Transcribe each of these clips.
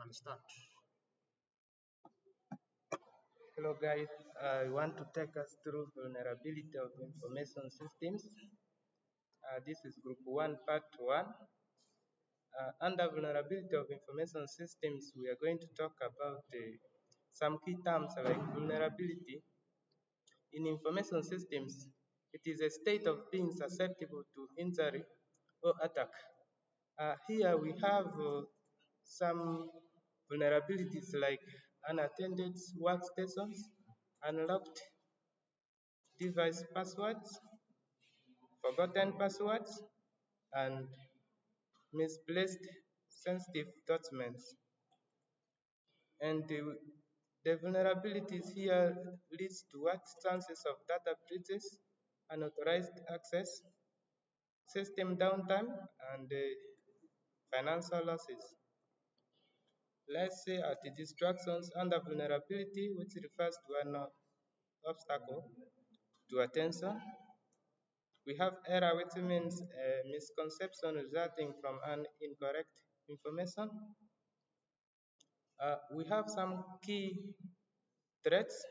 can start. Hello guys, I want to take us through vulnerability of information systems. This is group 1 part 1. Under vulnerability of information systems, we are going to talk about some key terms like vulnerability. In information systems, it is a state of being susceptible to injury or attack. Here we have some vulnerabilities like unattended workstations, unlocked device passwords, forgotten passwords, and misplaced sensitive documents. And the vulnerabilities here leads to what chances of data breaches, unauthorized access, system downtime, and financial losses. Let's say at the distractions under vulnerability, which refers to an obstacle to attention. We have error, which means a misconception resulting from an incorrect information. We have some key threats,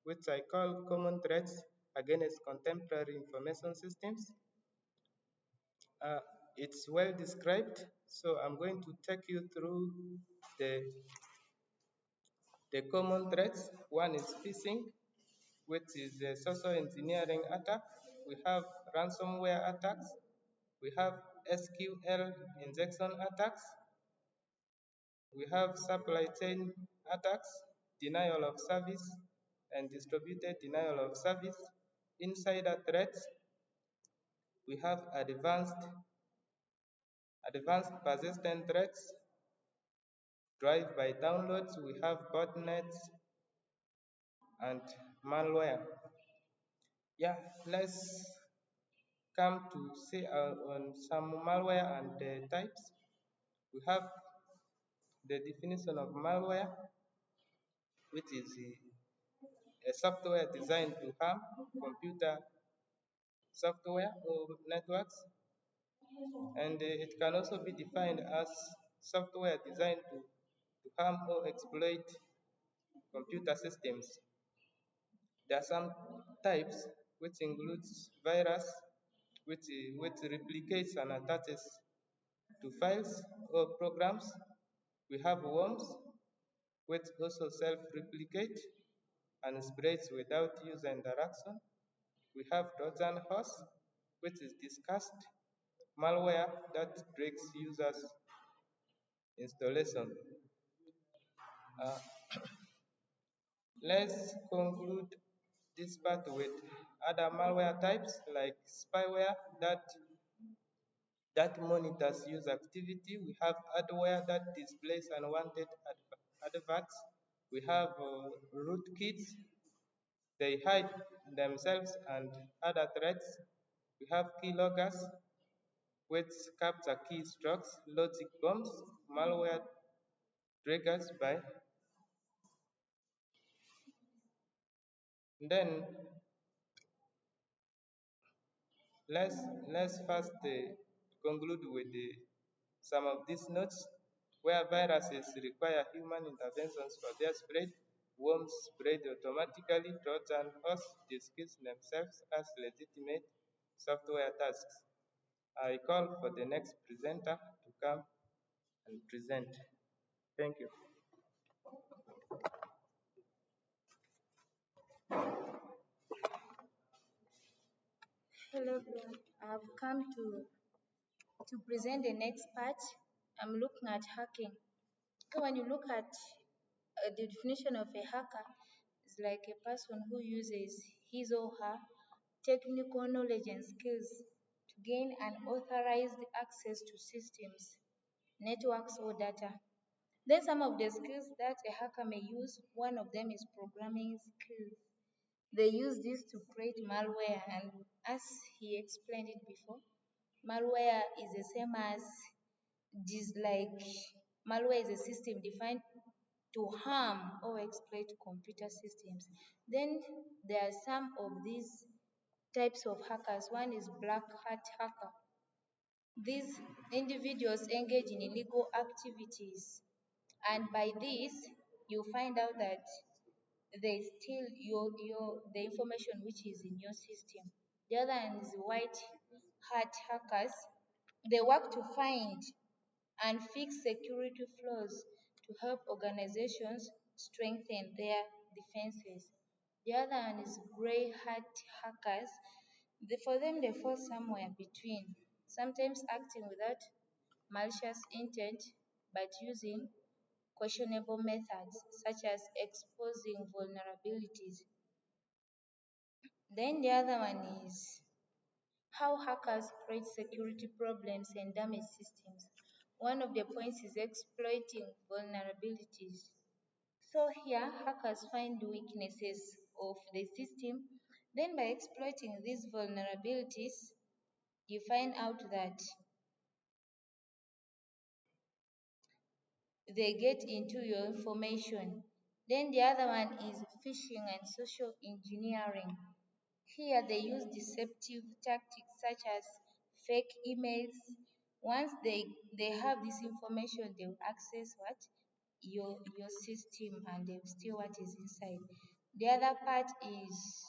which I call common threats against contemporary information systems. It's well described, so I'm going to take you through the common threats. One is phishing, which is a social engineering attack. We have ransomware attacks. We have SQL injection attacks. We have supply chain attacks, denial of service, and distributed denial of service. Insider threats. We have advanced persistent threats. Drive-by downloads. We have botnets and malware. Yeah, let's come to see on some malware and the types. We have the definition of malware, which is a software designed to harm computer software or networks. And it can also be defined as software designed to harm or exploit computer systems. There are some types which includes virus, which replicates and attaches to files or programs. We have worms, which also self-replicate and spreads without user interaction. We have Trojan horse, which is discussed malware that breaks users' installation. Let's conclude this part with other malware types like spyware that monitors user activity. We have adware that displays unwanted adverts. We have rootkits. They hide themselves and other threats. We have keyloggers, which capture keystrokes, logic bombs, malware triggers by. Then let's first conclude with some of these notes where viruses require human interventions for their spread. Worms spread automatically. Trojan horse disguise themselves as legitimate software tasks. I call for the next presenter to come and present. Thank you. Hello everyone. I've come to present the next part. I'm looking at hacking. So when you look at the definition of a hacker, it's like a person who uses his or her technical knowledge and skills to gain unauthorized access to systems, networks, or data. Then some of the skills that a hacker may use, one of them is programming skills. They use this to create malware, and as he explained it before, malware is the same as this, like malware is a system defined to harm or exploit computer systems. Then there are some of these types of hackers. One is black hat hacker. These individuals engage in illegal activities And by this, you find out that they steal the information which is in your system. The other one is white hat hackers. They work to find and fix security flaws to help organizations strengthen their defenses. The other one is gray hat hackers. For them, they fall somewhere between, sometimes acting without malicious intent but using questionable methods such as exposing vulnerabilities. Then the other one is how hackers create security problems and damage systems. One of the points is exploiting vulnerabilities. So here, hackers find weaknesses of the system. Then by exploiting these vulnerabilities, you find out that they get into your information. Then the other one is phishing and social engineering. Here they use deceptive tactics such as fake emails. Once they have this information, they will access what? Your system, and they will steal what is inside. The other part is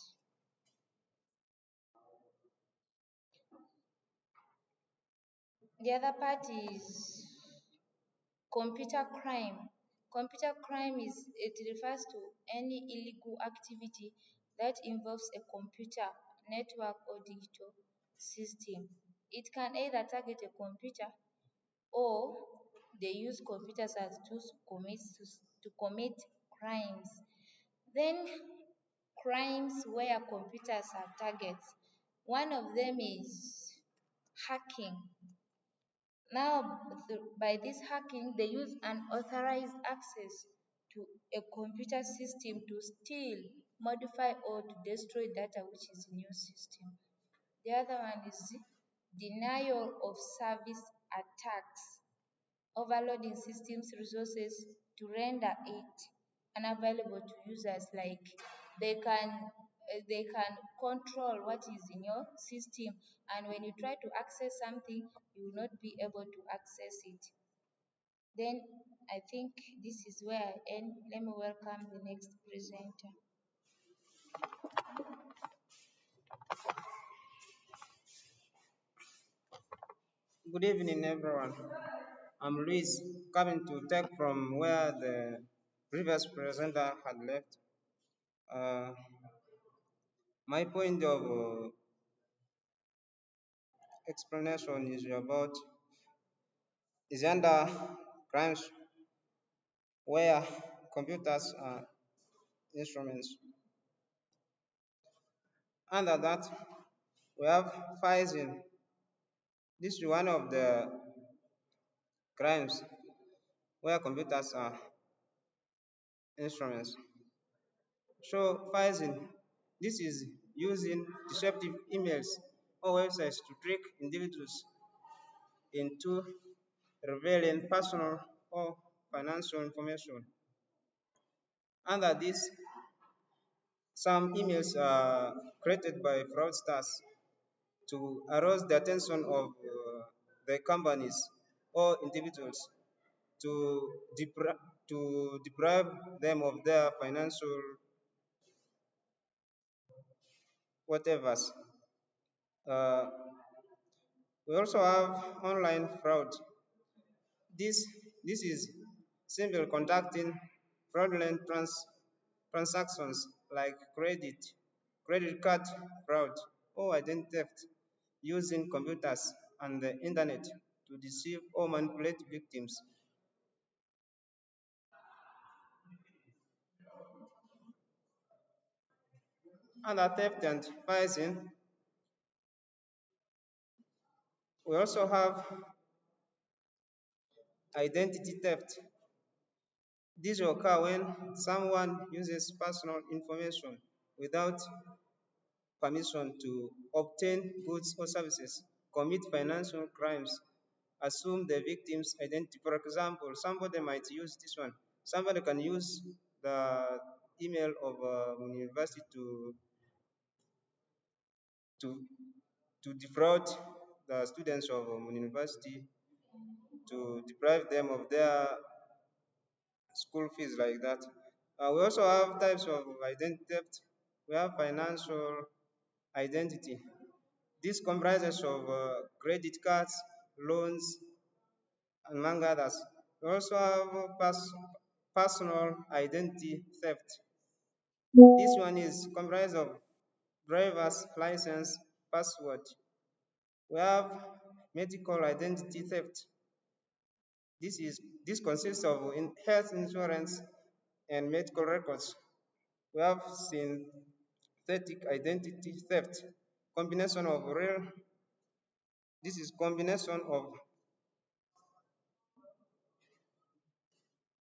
the other part is computer crime. Computer crime it refers to any illegal activity that involves a computer, network, or digital system. It can either target a computer or they use computers as tools to commit crimes. Then crimes where computers are targets. One of them is hacking. Now, by this hacking, they use unauthorized access to a computer system to steal, modify, or to destroy data which is in your system. The other one is denial of service attacks, overloading systems resources to render it unavailable to users. Like they can control what is in your system, and when you try to access something, you will not be able to access it. Then I think this is where I end. Let me welcome the next presenter. Good evening, everyone. I'm Luis, coming to take from where the previous presenter had left. Uh, my point of explanation is under crimes where computers are instruments. Under that, we have phishing. This is one of the crimes where computers are instruments. So phishing, this is using deceptive emails or websites to trick individuals into revealing personal or financial information. Under this, some emails are created by fraudsters to arouse the attention of the companies or individuals to, to deprive them of their financial whatevers. Uh, we also have online fraud. This, this is simply conducting fraudulent transactions like credit card fraud, or identity theft using computers and the internet to deceive or manipulate victims. Under theft and phishing, we also have identity theft. This will occur when someone uses personal information without permission to obtain goods or services, commit financial crimes, assume the victim's identity. For example, somebody might use this one. Somebody can use the email of a university to, to defraud the students of a university, to deprive them of their school fees like that. We also have types of identity theft. We have financial identity. This comprises of credit cards, loans, among others. We also have personal identity theft. This one is comprised of driver's license, password. We have medical identity theft. This consists of health insurance and medical records. We have synthetic identity theft, combination of real. This is combination of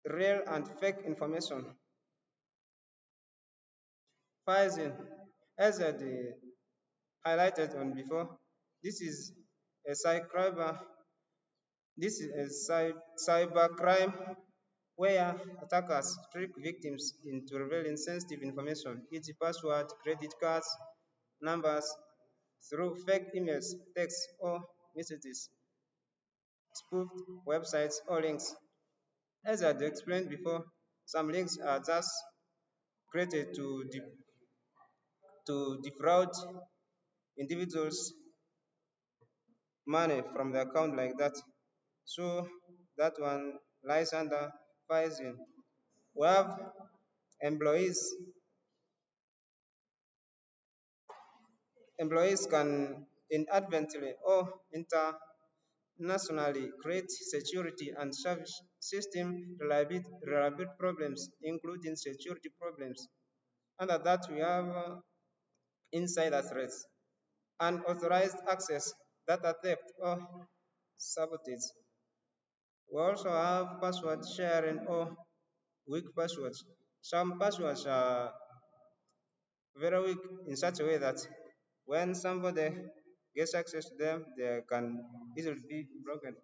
real and fake information. Phishing, as I highlighted on before, this is a cyber. This is a cybercrime where attackers trick victims into revealing sensitive information, e.g., password, credit cards, numbers, through fake emails, texts, or messages, spoofed websites, or links. As I explained before, some links are just created to defraud individuals money from the account like that. So that one lies under phishing. We have employees. Employees can inadvertently or internationally create security and service system reliability problems, including security problems. Under that, we have insider threats, unauthorized access, data theft, or sabotage. We also have password sharing or weak passwords. Some passwords are very weak in such a way that when somebody gets access to them, they can easily be broken.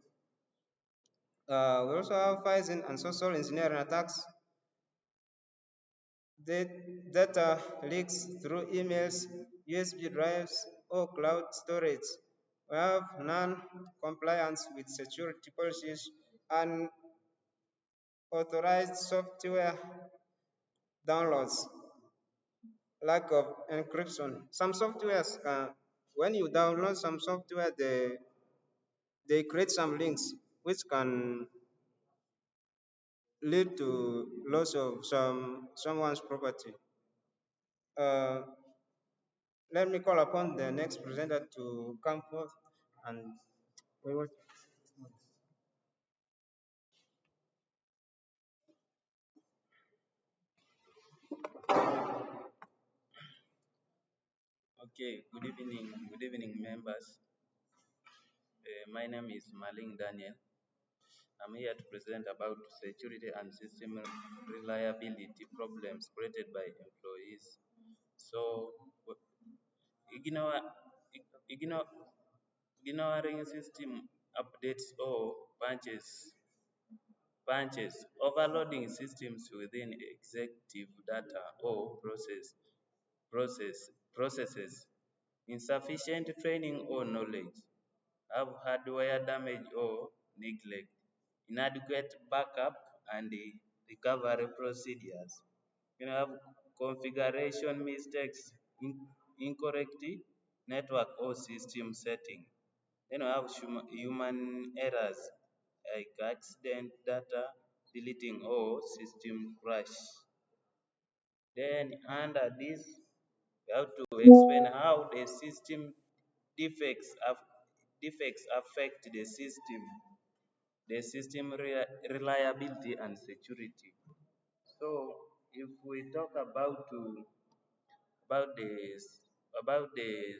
We also have phishing and social engineering attacks. Data leaks through emails, USB drives, or cloud storage. We have non-compliance with security policies and authorized software downloads, lack of encryption. Some softwares, when you download some software, they create some links which can lead to loss of someone's property. Uh, Let me call upon the next presenter to come forth and we will. Okay, good evening, members. My name is Maling Daniel. I'm here to present about security and system reliability problems created by employees. So, ignore, ignore, ignoring system updates or punches, overloading systems within executive data or processes, insufficient training or knowledge, have hardware damage or neglect, inadequate backup and recovery procedures. You know, have configuration mistakes, incorrect network or system setting. Then we have human errors like accident data deleting or system crash. Then under this, we have to explain how the system defects affect the system reliability and security. So if we talk about this about the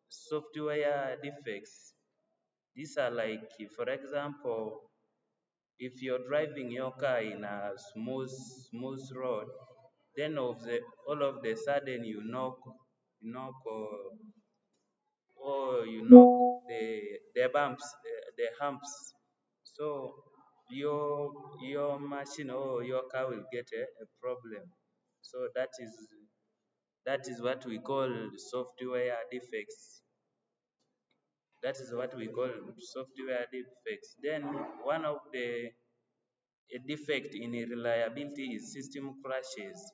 software defects, these are like, for example, if you're driving your car in a smooth road, then all of the sudden you knock or you knock the bumps, the humps. So your machine or your car will get a problem. So that is what we call software defects. That is what we call software defects. Then one of the a defect in reliability is system crashes.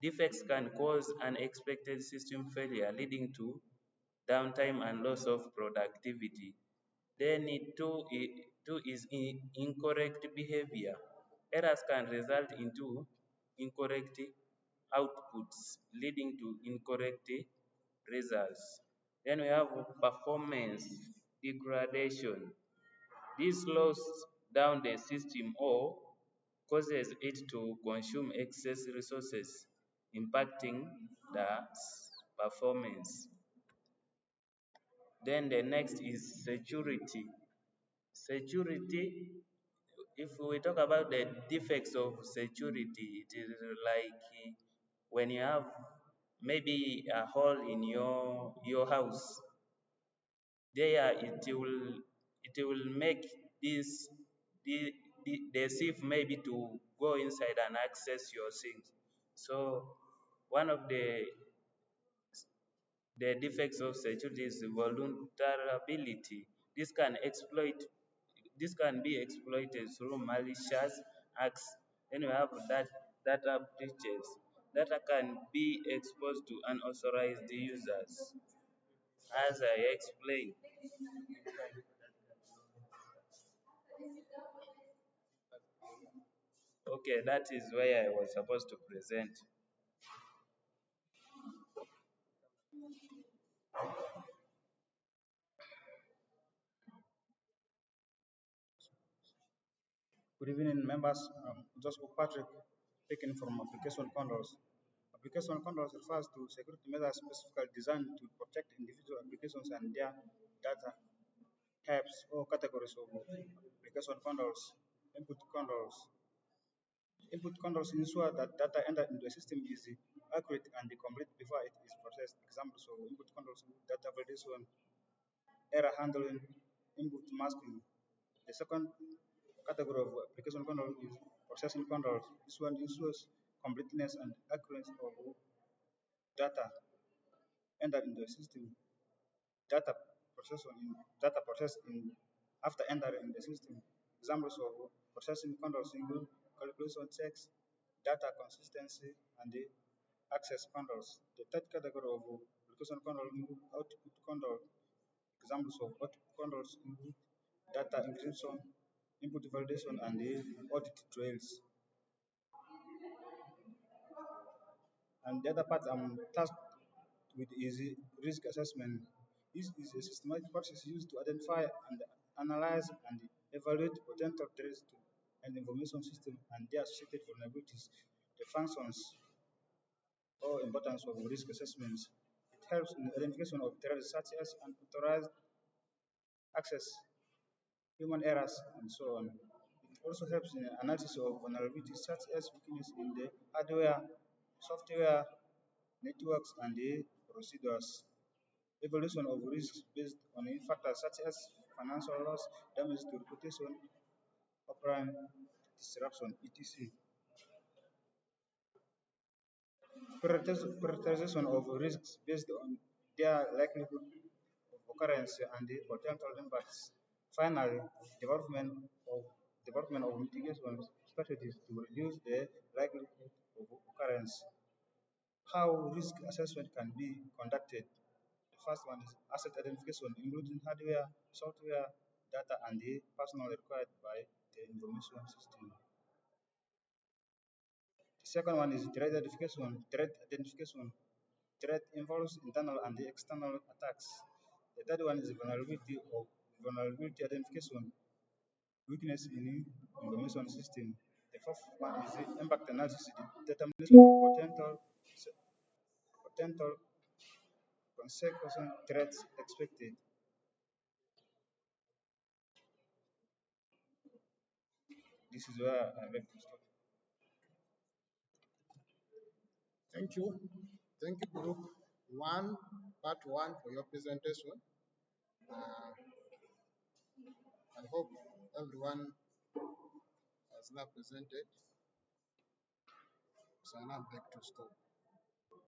Defects can cause unexpected system failure, leading to downtime and loss of productivity. Then two is incorrect behavior. Errors can result into incorrect outputs, leading to incorrect results. Then we have performance degradation. This slows down the system or causes it to consume excess resources, impacting the performance. Then the next is security. Security, if we talk about the defects of security, it is like when you have maybe a hole in your house, there it will make this the thief maybe to go inside and access your things. So one of the defects of security is vulnerability. This can exploit this can be exploited through malicious acts. Then we have that data breaches. Data can be exposed to unauthorized users. As I explained, okay, that is where I was supposed to present. Good evening, members. Joseph Patrick, speaking from application controls. Application controls refers to security measures specifically designed to protect individual applications and their data. Types or categories of application controls. Input controls. Input controls ensure that data entered into a system is accurate and complete before it is processed. Examples of input controls include data validation, error handling, input masking. The second category of application control is processing controls. This one ensures completeness and accuracy of data entered into the system. Data data processed in after entering the system. Examples of processing controls include calculation checks, data consistency, and the access controls. The third category of application control include output control. Examples of output controls include data encryption, input validation, and the audit trails. And the other part I'm tasked with is risk assessment. This is a systematic process used to identify and analyze and evaluate potential threats to an information system and their associated vulnerabilities. The functions or importance of risk assessments. It helps in the identification of threats such as unauthorized access, human errors, and so on. It also helps in the analysis of vulnerabilities such as weakness in the hardware, software, networks, and the procedures. Evaluation of risks based on factors such as financial loss, damage to reputation, operant disruption, etc. Prioritization of risks based on their likelihood of occurrence and the potential impacts. Finally, development of mitigation strategies to reduce the likelihood of occurrence. How risk assessment can be conducted. The first one is asset identification, including hardware, software, data, and the personnel required by the information system. The second one is threat identification. Threat identification. Threat involves internal and the external attacks. The third one is vulnerability identification, weakness in information system. The fourth one is the impact analysis, the determination of potential consequence threats expected. This is where I like to stop. Thank you. Thank you, Group 1, Part 1, for your presentation. I hope everyone has now presented. So I now beg to stop.